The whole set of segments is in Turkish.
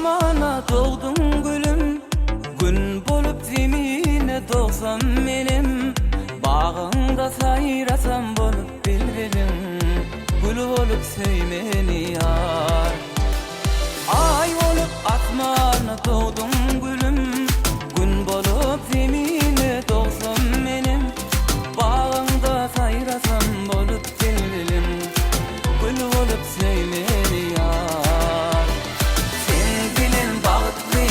asmana doğdun gülüm, gün bolup zemine doğsam menim. Bağında sayrasam bolup bilbilim, gül olup söymeni yar. Ay olup asmana doğdun gülüm, gün bolup zemine doğsam menim. Bağında sayrasam bolup bilbilim, gül olup söymeni yar. Sen bilen bağıtlı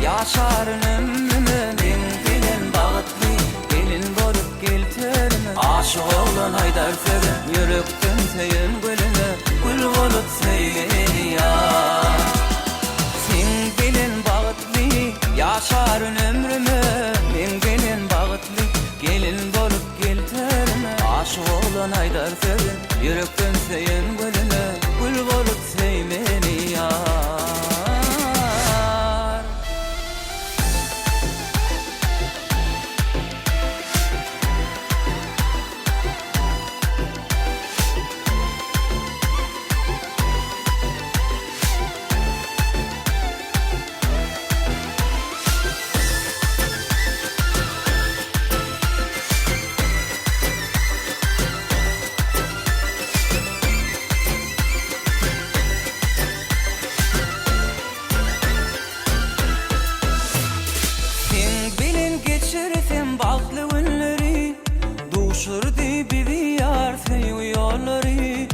yaşarın ömrümü, men bilen bağıtlı gelin bolup geltirme. Aşık olan haydar sevin, yürekten seyin gülüne, gül olup söymeni yar. Sen bilen bağıtlı yaşarın ömrümü, men gelin bağıtlı gelin bolup geltirme. Aşık olan haydar sevin, yürekten seyin gülüne, gül olup söymeni yar. Geçirdim bağlı günleri, duşurdu bir yar seyu yolları.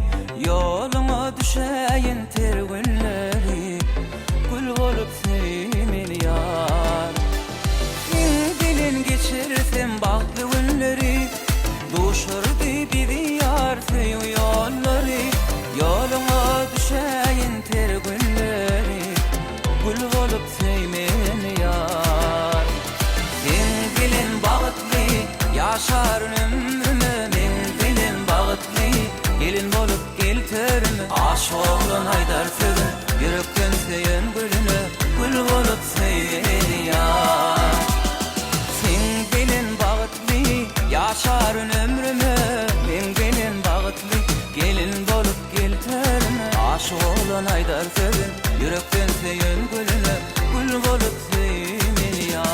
Yoluma düşeyin ter günleri, gül olup sevmeli yar. Dilin geçirdim bağlı günleri, duşurdu bir yar seyu yolları. Yoluma düşeyin ter günleri, gül olup sevmeli yar. Yaşarın ömrümü, men bilin bağıtlı gelin bolup geltirme. Aşık olan haydar sevin, yürekten seyin gülüne, gül bolup sevmeni yar. Sen bilin bağıtlı yaşarın ömrümü, men bilin bağıtlı gelin bolup geltirme. Aşık olan haydar sevin, yürekten seyin gülüne, gül bolup sevmeni yar.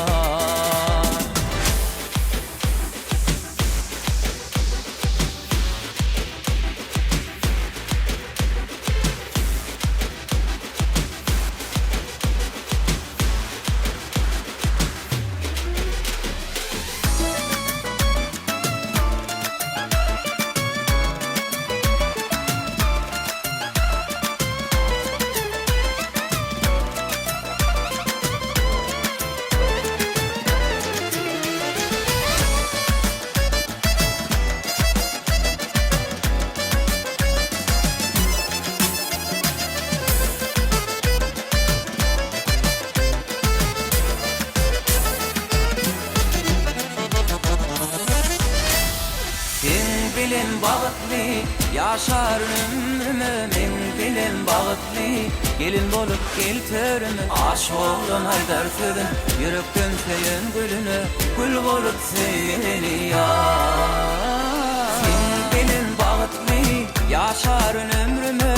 Bilin bağıtlı yaşarın ömrümü, men bilin bağıtlı gelin bolup geltirme. Aşık olan haydar sevin, yürekten seyin gülüne, gül bolup sevmeni yar. Sen bilin bağıtlı yaşarın ömrümü,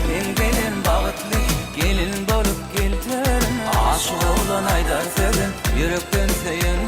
men bilin bağıtlı gelin bolup geltirme. Aşık olan haydar sevin, yürekten seyin